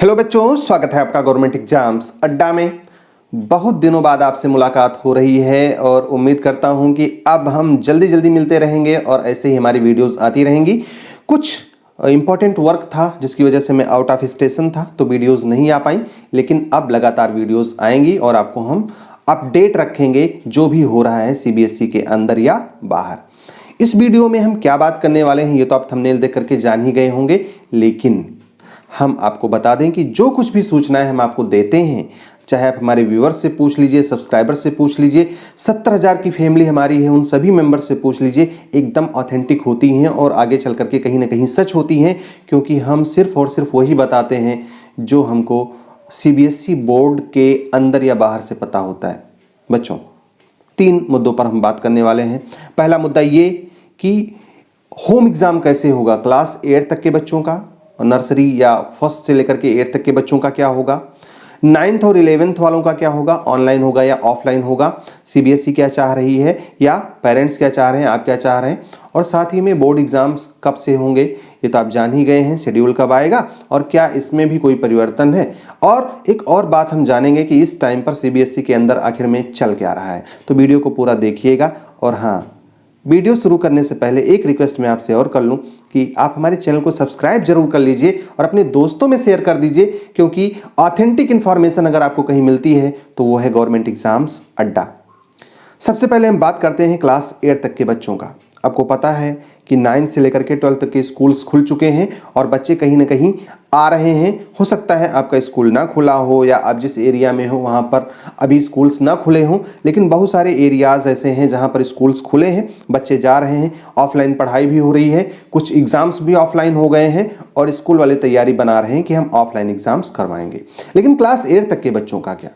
Hello बच्चों, स्वागत है आपका गवर्नमेंट एग्जाम्स अड्डा में। बहुत दिनों बाद आपसे मुलाकात हो रही है और उम्मीद करता हूं कि अब हम जल्दी जल्दी मिलते रहेंगे और ऐसे ही हमारी वीडियोस आती रहेंगी। कुछ इंपॉर्टेंट वर्क था जिसकी वजह से मैं आउट ऑफ स्टेशन था तो वीडियोस नहीं आ पाई, लेकिन अब लगातार वीडियोस आएंगी और आपको हम अपडेट रखेंगे जो भी हो रहा है सीबीएसई के अंदर या बाहर। इस वीडियो में हम क्या बात करने वाले हैं ये तो आप थंबनेल देख करके जान ही गए होंगे, लेकिन हम आपको बता दें कि जो कुछ भी सूचनाएं हम आपको देते हैं, चाहे आप हमारे व्यूअर्स से पूछ लीजिए, सब्सक्राइबर से पूछ लीजिए, 70,000 की फैमिली हमारी है उन सभी मेंबर्स से पूछ लीजिए, एकदम ऑथेंटिक होती हैं और आगे चल करके कहीं ना कहीं सच होती हैं, क्योंकि हम सिर्फ और सिर्फ वही बताते हैं जो हमको सीबीएसई बोर्ड के अंदर या बाहर से पता होता है। बच्चों, 3 मुद्दों पर हम बात करने वाले हैं। पहला मुद्दा ये कि होम एग्जाम कैसे होगा, क्लास 8 तक के बच्चों का, नर्सरी या फर्स्ट से लेकर के 8 तक के बच्चों का क्या होगा, 9th और 11th वालों का क्या होगा, ऑनलाइन होगा या ऑफलाइन होगा, सीबीएसई क्या चाह रही है या पेरेंट्स क्या चाह रहे हैं, आप क्या चाह रहे हैं, और साथ ही में बोर्ड एग्जाम्स कब से होंगे ये तो आप जान ही गए हैं, शेड्यूल कब आएगा और क्या इसमें भी कोई परिवर्तन है। और एक और बात हम जानेंगे कि इस टाइम पर सीबीएसई के अंदर आखिर में चल क्या रहा है। तो वीडियो को पूरा देखिएगा। और हाँ, वीडियो शुरू करने से पहले एक रिक्वेस्ट मैं आपसे और कर लूं कि आप हमारे चैनल को सब्सक्राइब जरूर कर लीजिए और अपने दोस्तों में शेयर कर दीजिए, क्योंकि ऑथेंटिक इन्फॉर्मेशन अगर आपको कहीं मिलती है तो वो है गवर्नमेंट एग्जाम्स अड्डा। सबसे पहले हम बात करते हैं क्लास 8 तक के बच्चों का। आपको पता है कि 9 से लेकर के 12 तक के स्कूल्स खुल चुके हैं और बच्चे कहीं ना कहीं आ रहे हैं। हो सकता है आपका स्कूल ना खुला हो या आप जिस एरिया में हो वहाँ पर अभी स्कूल्स ना खुले हों, लेकिन बहुत सारे एरियाज़ ऐसे हैं जहाँ पर स्कूल्स खुले हैं, बच्चे जा रहे हैं, ऑफलाइन पढ़ाई भी हो रही है, कुछ एग्ज़ाम्स भी ऑफलाइन हो गए हैं और स्कूल वाले तैयारी बना रहे हैं कि हम ऑफलाइन एग्ज़ाम्स करवाएंगे। लेकिन क्लास 8 तक के बच्चों का क्या?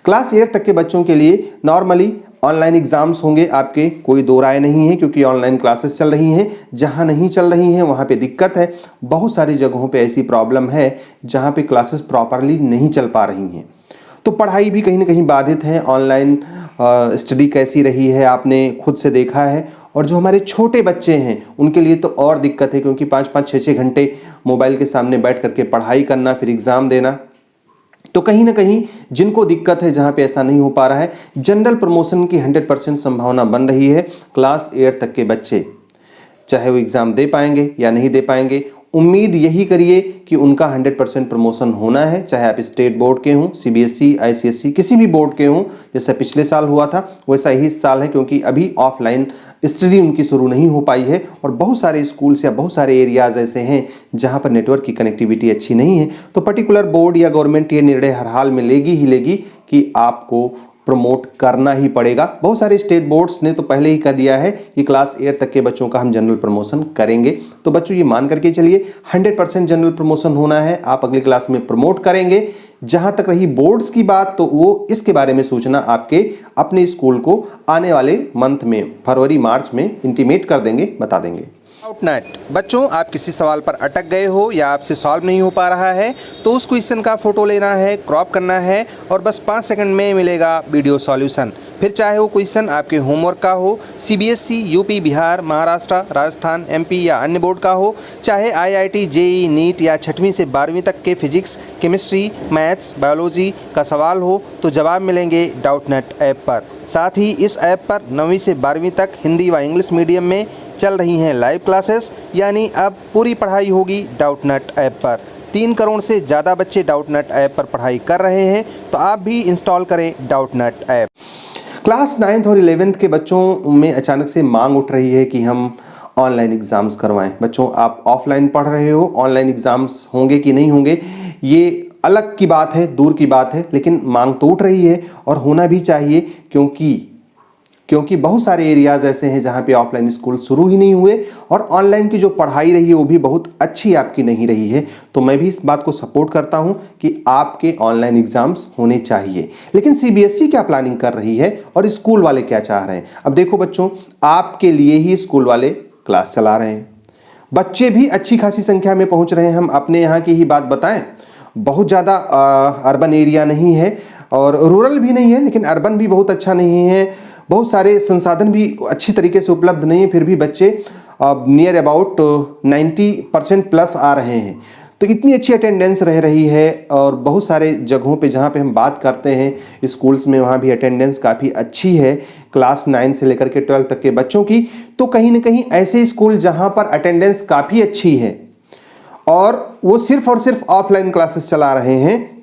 क्लास 8 तक के बच्चों के लिए नॉर्मली ऑनलाइन एग्जाम्स होंगे आपके, कोई दो राय नहीं है, क्योंकि ऑनलाइन क्लासेस चल रही हैं। जहां नहीं चल रही हैं वहां पे दिक्कत है। बहुत सारी जगहों पे ऐसी प्रॉब्लम है जहां पे क्लासेस प्रॉपरली नहीं चल पा रही हैं, तो पढ़ाई भी कहीं ना कहीं बाधित है। ऑनलाइन स्टडी कैसी रही है आपने खुद से देखा है। और जो हमारे छोटे बच्चे हैं उनके लिए तो और दिक्कत है, क्योंकि 5-5, 6-6 घंटे मोबाइल के सामने बैठ करके पढ़ाई करना, फिर एग्ज़ाम देना। तो कहीं ना कहीं जिनको दिक्कत है, जहां पे ऐसा नहीं हो पा रहा है, जनरल प्रमोशन की 100% संभावना बन रही है। क्लास 8 तक के बच्चे चाहे वो एग्जाम दे पाएंगे या नहीं दे पाएंगे, उम्मीद यही करिए कि उनका 100% प्रमोशन होना है, चाहे आप स्टेट बोर्ड के हों, सीबीएसई, आईसीएसई, किसी भी बोर्ड के हों। जैसा पिछले साल हुआ था वैसा ही इस साल है, क्योंकि अभी ऑफलाइन स्टडी उनकी शुरू नहीं हो पाई है और बहुत सारे स्कूल्स या बहुत सारे एरियाज़ ऐसे हैं जहां पर नेटवर्क की कनेक्टिविटी अच्छी नहीं है। तो पर्टिकुलर बोर्ड या गवर्नमेंट ये निर्णय हर हाल में लेगी ही लेगी कि आपको प्रमोट करना ही पड़ेगा। बहुत सारे स्टेट बोर्ड्स ने तो पहले ही कह दिया है कि क्लास 8 तक के बच्चों का हम जनरल प्रमोशन करेंगे। तो बच्चों ये मान करके चलिए 100% जनरल प्रमोशन होना है, आप अगली क्लास में प्रमोट करेंगे। जहां तक रही बोर्ड्स की बात, तो वो इसके बारे में सूचना आपके अपने स्कूल को आने वाले मंथ में, फरवरी मार्च में इंटीमेट कर देंगे, बता देंगे। डाउटनेट बच्चों, आप किसी सवाल पर अटक गए हो या आपसे सॉल्व नहीं हो पा रहा है तो उस क्वेश्चन का फोटो लेना है, क्रॉप करना है और बस 5 सेकंड में मिलेगा वीडियो सॉल्यूशन। फिर चाहे वो क्वेश्चन आपके होमवर्क का हो, CBSE, UP, Bihar, Maharashtra, Rajasthan, MP या अन्य बोर्ड का हो, चाहे आईआईटी, जेईई, नीट या 6वीं से 12वीं तक के फिजिक्स, केमिस्ट्री, मैथ्स, बायोलॉजी का सवाल हो, तो जवाब मिलेंगे डाउटनेट ऐप पर। साथ ही इस ऐप पर 9वीं से 12वीं तक हिंदी व इंग्लिश मीडियम में चल रही हैं लाइव क्लासेस, यानी अब पूरी पढ़ाई होगी डाउटनेट ऐप पर। 3 करोड़ से ज़्यादा बच्चे डाउटनेट ऐप पर पढ़ाई कर रहे हैं, तो आप भी इंस्टॉल करें डाउटनेट ऐप। क्लास 9th और 11th के बच्चों में अचानक से मांग उठ रही है कि हम ऑनलाइन एग्ज़ाम्स करवाएं। बच्चों, आप ऑफलाइन पढ़ रहे हो, ऑनलाइन एग्ज़ाम्स होंगे कि नहीं होंगे ये अलग की बात है, दूर की बात है, लेकिन मांग तो उठ रही है और होना भी चाहिए, क्योंकि बहुत सारे एरियाज़ ऐसे हैं जहां पे ऑफलाइन स्कूल शुरू ही नहीं हुए और ऑनलाइन की जो पढ़ाई रही है वो भी बहुत अच्छी आपकी नहीं रही है। तो मैं भी इस बात को सपोर्ट करता हूं कि आपके ऑनलाइन एग्जाम्स होने चाहिए। लेकिन सीबीएसई क्या प्लानिंग कर रही है और स्कूल वाले क्या चाह रहे हैं? अब देखो बच्चों, आपके लिए ही स्कूल वाले क्लास चला रहे हैं, बच्चे भी अच्छी खासी संख्या में पहुँच रहे हैं। हम अपने यहाँ की ही बात बताएं, बहुत ज़्यादा अर्बन एरिया नहीं है और रूरल भी नहीं है, लेकिन अर्बन भी बहुत अच्छा नहीं है। बहुत सारे संसाधन भी अच्छी तरीके से उपलब्ध नहीं है, फिर भी बच्चे नियर अबाउट 90% प्लस आ रहे हैं। तो इतनी अच्छी अटेंडेंस रह रही है और बहुत सारे जगहों पे जहाँ पे हम बात करते हैं स्कूल्स में, वहाँ भी अटेंडेंस काफ़ी अच्छी है क्लास 9 से लेकर के 12 तक के बच्चों की। तो कहीं ना कहीं ऐसे स्कूल जहाँ पर अटेंडेंस काफ़ी अच्छी है और वो सिर्फ और सिर्फ ऑफलाइन क्लासेस चला रहे हैं,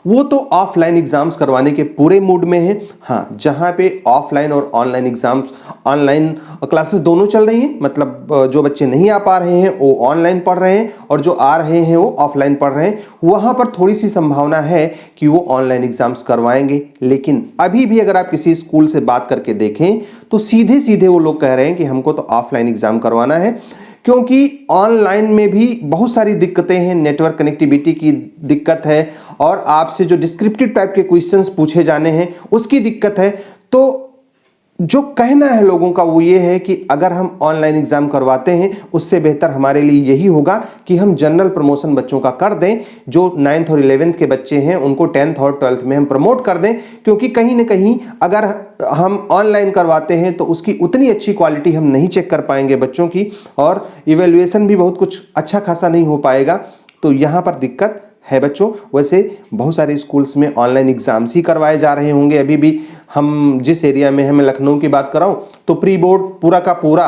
वो तो ऑफलाइन एग्जाम्स करवाने के पूरे मूड में है। हाँ, जहाँ पे ऑफलाइन और ऑनलाइन एग्जाम्स, ऑनलाइन क्लासेस दोनों चल रही हैं, मतलब जो बच्चे नहीं आ पा रहे हैं वो ऑनलाइन पढ़ रहे हैं और जो आ रहे हैं वो ऑफलाइन पढ़ रहे हैं, वहाँ पर थोड़ी सी संभावना है कि वो ऑनलाइन एग्जाम्स करवाएंगे। लेकिन अभी भी अगर आप किसी स्कूल से बात करके देखें तो सीधे सीधे वो लोग कह रहे हैं कि हमको तो ऑफलाइन एग्जाम करवाना है, क्योंकि ऑनलाइन में भी बहुत सारी दिक्कतें हैं, नेटवर्क कनेक्टिविटी की दिक्कत है और आपसे जो डिस्क्रिप्टिव टाइप के क्वेश्चंस पूछे जाने हैं उसकी दिक्कत है। तो जो कहना है लोगों का वो ये है कि अगर हम ऑनलाइन एग्जाम करवाते हैं उससे बेहतर हमारे लिए यही होगा कि हम जनरल प्रमोशन बच्चों का कर दें, जो 9th और 11th के बच्चे हैं उनको 10th और 12th में हम प्रमोट कर दें, क्योंकि कहीं ना कहीं अगर हम ऑनलाइन करवाते हैं तो उसकी उतनी अच्छी क्वालिटी हम नहीं चेक कर पाएंगे बच्चों की और इवेल्युएशन भी बहुत कुछ अच्छा खासा नहीं हो पाएगा। तो यहाँ पर दिक्कत है बच्चों। वैसे बहुत सारे स्कूल्स में ऑनलाइन एग्जाम्स ही करवाए जा रहे होंगे अभी भी। हम जिस एरिया में हैं, मैं लखनऊ की बात कर रहा हूँ, तो प्री बोर्ड पूरा का पूरा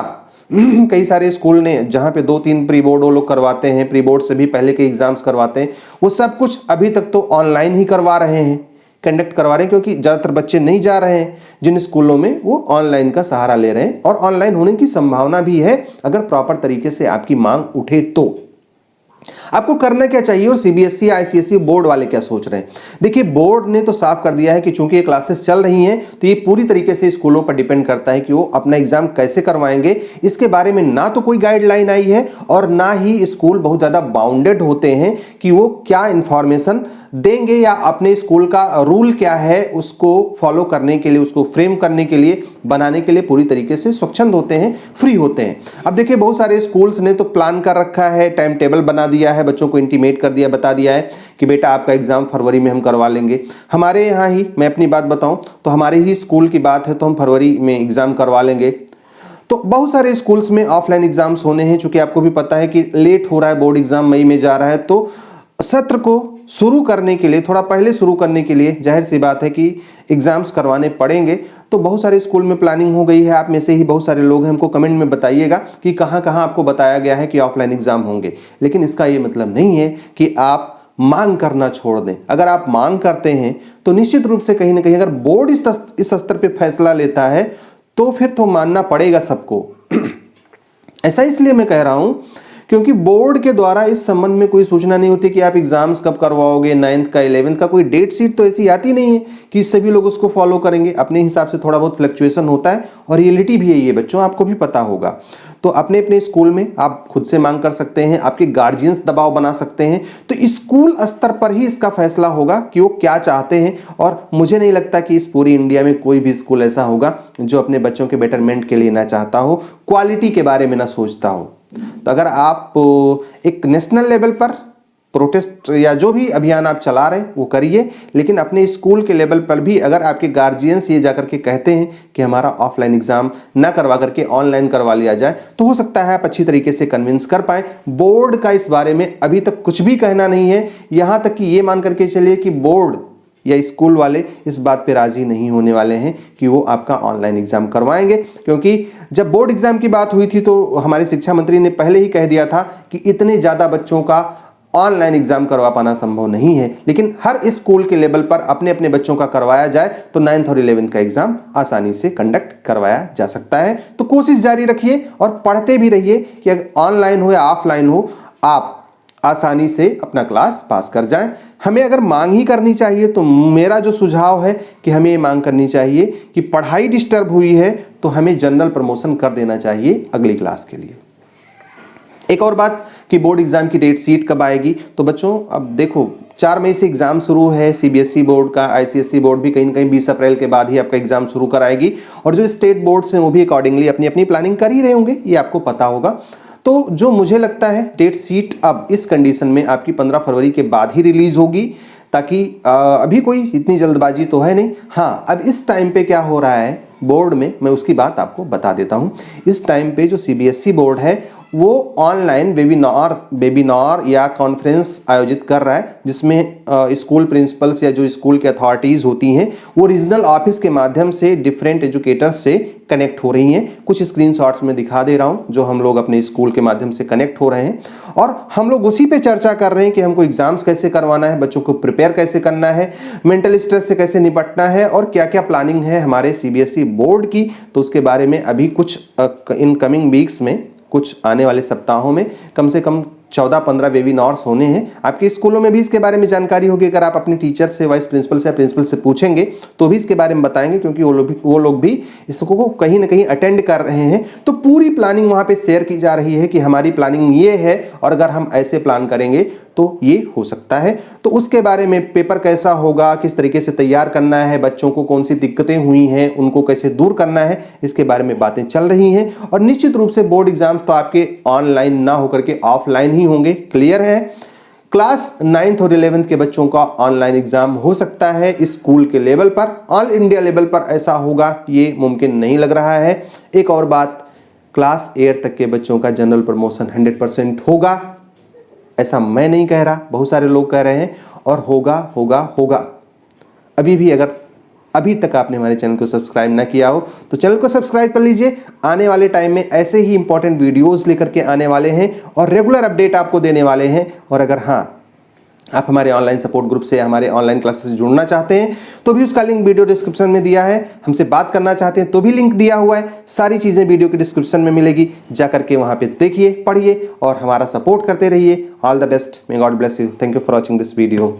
कई सारे स्कूल ने जहाँ पे 2-3 प्री बोर्ड वो लोग करवाते हैं, प्री बोर्ड से भी पहले के एग्जाम्स करवाते हैं, वो सब कुछ अभी तक तो ऑनलाइन ही करवा रहे हैं, कंडक्ट करवा रहे हैं, क्योंकि ज़्यादातर बच्चे नहीं जा रहे हैं जिन स्कूलों में, वो ऑनलाइन का सहारा ले रहे हैं और ऑनलाइन होने की संभावना भी है अगर प्रॉपर तरीके से आपकी मांग उठे तो। आपको करना क्या चाहिए और सीबीएसई आईसीएसई बोर्ड वाले क्या सोच रहे हैं? देखिए, बोर्ड ने तो साफ कर दिया है कि चूंकि ये क्लासेस चल रही हैं तो ये पूरी तरीके से स्कूलों पर डिपेंड करता है कि वो अपना एग्जाम कैसे करवाएंगे। इसके बारे में ना तो कोई गाइडलाइन आई है और ना ही स्कूल बहुत ज्यादा बाउंडेड होते हैं कि वो क्या इंफॉर्मेशन देंगे या अपने स्कूल का रूल क्या है उसको फॉलो करने के लिए, उसको फ्रेम करने के लिए, बनाने के लिए पूरी तरीके से स्वच्छंद होते हैं, फ्री होते हैं। अब देखिए, बहुत सारे स्कूल्स ने तो प्लान कर रखा है, टाइम टेबल बना दिया है, बच्चों को इंटीमेट कर दिया, बता दिया है कि बेटा आपका एग्जाम फरवरी में हम करवा लेंगे। हमारे यहाँ ही मैं अपनी बात बताऊं तो हमारे ही स्कूल की बात है तो हम फरवरी में एग्जाम करवा लेंगे। तो बहुत सारे स्कूल्स में ऑफलाइन एग्जाम्स होने हैं, चूंकि आपको भी पता है कि लेट हो रहा है, बोर्ड एग्जाम मई में जा रहा है, तो सत्र को शुरू करने के लिए, थोड़ा पहले शुरू करने के लिए जाहिर सी बात है कि एग्जाम्स करवाने पड़ेंगे। तो बहुत सारे स्कूल में प्लानिंग हो गई है। आप में से ही बहुत सारे लोग हैं, हमको कमेंट में बताइएगा कि कहां कहां आपको बताया गया है कि ऑफलाइन एग्जाम होंगे। लेकिन इसका ये मतलब नहीं है कि आप मांग करना छोड़ दें। अगर आप मांग करते हैं तो निश्चित रूप से कहीं ना कहीं अगर बोर्ड इस स्तर पे फैसला लेता है तो फिर तो मानना पड़ेगा सबको। ऐसा इसलिए मैं कह रहा हूं क्योंकि बोर्ड के द्वारा इस संबंध में कोई सूचना नहीं होती कि आप एग्जाम्स कब करवाओगे, 9th का 11th का कोई डेट शीट तो ऐसी आती नहीं है कि सभी लोग उसको फॉलो करेंगे। अपने हिसाब से थोड़ा बहुत फ्लक्चुएशन होता है और रियलिटी भी यही है बच्चों, आपको भी पता होगा। तो अपने अपने स्कूल में आप खुद से मांग कर सकते हैं, आपके गार्जियंस दबाव बना सकते हैं। तो स्कूल स्तर पर ही इसका फैसला होगा कि वो क्या चाहते हैं। और मुझे नहीं लगता कि इस पूरी इंडिया में कोई भी स्कूल ऐसा होगा जो अपने बच्चों के बेटरमेंट के लिए ना चाहता हो, क्वालिटी के बारे में ना सोचता हो। तो अगर आप एक नेशनल लेवल पर प्रोटेस्ट या जो भी अभियान आप चला रहे हैं वो करिए, लेकिन अपने स्कूल के लेवल पर भी अगर आपके गार्जियंस ये जाकर के कहते हैं कि हमारा ऑफलाइन एग्जाम ना करवा करके ऑनलाइन करवा लिया जाए, तो हो सकता है आप अच्छी तरीके से कन्विंस कर पाए। बोर्ड का इस बारे में अभी तक कुछ भी कहना नहीं है, यहां तक कि ये मान करके चलिए कि बोर्ड या स्कूल वाले इस बात पे राजी नहीं होने वाले हैं कि वो आपका ऑनलाइन एग्जाम करवाएंगे। क्योंकि जब बोर्ड एग्जाम की बात हुई थी तो हमारे शिक्षा मंत्री ने पहले ही कह दिया था कि इतने ज्यादा बच्चों का ऑनलाइन एग्जाम करवा पाना संभव नहीं है, लेकिन हर स्कूल के लेवल पर अपने अपने बच्चों का करवाया जाए तो 9th और 11th का एग्जाम आसानी से कंडक्ट करवाया जा सकता है। तो कोशिश जारी रखिए और पढ़ते भी रहिए कि अगर ऑनलाइन हो या ऑफलाइन हो, आप आसानी से अपना क्लास पास कर जाएं। हमें अगर मांग ही करनी चाहिए तो मेरा जो सुझाव है कि हमें ये मांग करनी चाहिए कि पढ़ाई डिस्टर्ब हुई है तो हमें जनरल प्रमोशन कर देना चाहिए अगली क्लास के लिए। एक और बात कि बोर्ड एग्जाम की डेट शीट कब आएगी, तो बच्चों अब देखो 4 मई से एग्जाम शुरू है सीबीएसई बोर्ड का, आईसीएसई बोर्ड भी कहीं ना कहीं 20 अप्रैल के बाद ही आपका एग्जाम शुरू कराएगी और जो स्टेट बोर्ड्स हैं वो भी अकॉर्डिंगली अपनी अपनी प्लानिंग कर ही रहे होंगे, ये आपको पता होगा। तो जो मुझे लगता है डेट शीट अब इस कंडीशन में आपकी 15 फरवरी के बाद ही रिलीज होगी, ताकि अभी कोई इतनी जल्दबाजी तो है नहीं। हाँ, अब इस टाइम पे क्या हो रहा है बोर्ड में, मैं उसकी बात आपको बता देता हूं। इस टाइम पे जो सीबीएसई बोर्ड है वो ऑनलाइन वेबिनार या कॉन्फ्रेंस आयोजित कर रहा है, जिसमें स्कूल प्रिंसिपल्स या जो स्कूल के अथॉरिटीज़ होती हैं वो रीजनल ऑफिस के माध्यम से डिफरेंट एजुकेटर्स से कनेक्ट हो रही हैं। कुछ स्क्रीनशॉट्स में दिखा दे रहा हूं जो हम लोग अपने स्कूल के माध्यम से कनेक्ट हो रहे हैं, और हम लोग उसी पे चर्चा कर रहे हैं कि हमको एग्जाम्स कैसे करवाना है, बच्चों को प्रिपेयर कैसे करना है, मेंटल स्ट्रेस से कैसे निपटना है, और क्या क्या प्लानिंग है हमारे सीबीएसई बोर्ड की। तो उसके बारे में अभी कुछ इन कमिंग वीक्स में, कुछ आने वाले सप्ताहों में कम से कम 14-15 वेबिनार्स होने हैं। आपके स्कूलों में भी इसके बारे में जानकारी होगी। अगर आप अपने टीचर से, वाइस प्रिंसिपल से या प्रिंसिपल से पूछेंगे तो भी इसके बारे में बताएंगे, क्योंकि वो लोग भी इसको कहीं ना कहीं अटेंड कर रहे हैं। तो पूरी प्लानिंग वहां पे शेयर की जा रही है कि हमारी प्लानिंग ये है और अगर हम ऐसे प्लान करेंगे तो ये हो सकता है। तो उसके बारे में पेपर कैसा होगा, किस तरीके से तैयार करना है, बच्चों को कौन सी दिक्कतें हुई हैं उनको कैसे दूर करना है, इसके बारे में बातें चल रही हैं। और निश्चित रूप से बोर्ड एग्जाम्स तो आपके ऑनलाइन ना होकर के ऑफलाइन ही होंगे, क्लियर है। क्लास 9th और 11th के बच्चों का ऑनलाइन एग्जाम हो सकता है स्कूल के लेवल पर। ऑल इंडिया लेवल पर ऐसा होगा ये मुमकिन नहीं लग रहा है। एक और बात, क्लास 8 तक के बच्चों का जनरल प्रमोशन 100% होगा, ऐसा मैं नहीं कह रहा, बहुत सारे लोग कह रहे हैं, और होगा होगा होगा। अभी भी अगर अभी तक आपने हमारे चैनल को सब्सक्राइब ना किया हो तो चैनल को सब्सक्राइब कर लीजिए। आने वाले टाइम में ऐसे ही इंपॉर्टेंट वीडियोस लेकर के आने वाले हैं और रेगुलर अपडेट आपको देने वाले हैं। और अगर हाँ, आप हमारे ऑनलाइन सपोर्ट ग्रुप से, हमारे ऑनलाइन क्लासेस से जुड़ना चाहते हैं तो भी उसका लिंक वीडियो डिस्क्रिप्शन में दिया है। हमसे बात करना चाहते हैं तो भी लिंक दिया हुआ है। सारी चीज़ें वीडियो के डिस्क्रिप्शन में मिलेगी, जा करके वहाँ पे देखिए, पढ़िए और हमारा सपोर्ट करते रहिए। All the best, may God bless you. Thank you for watching this video.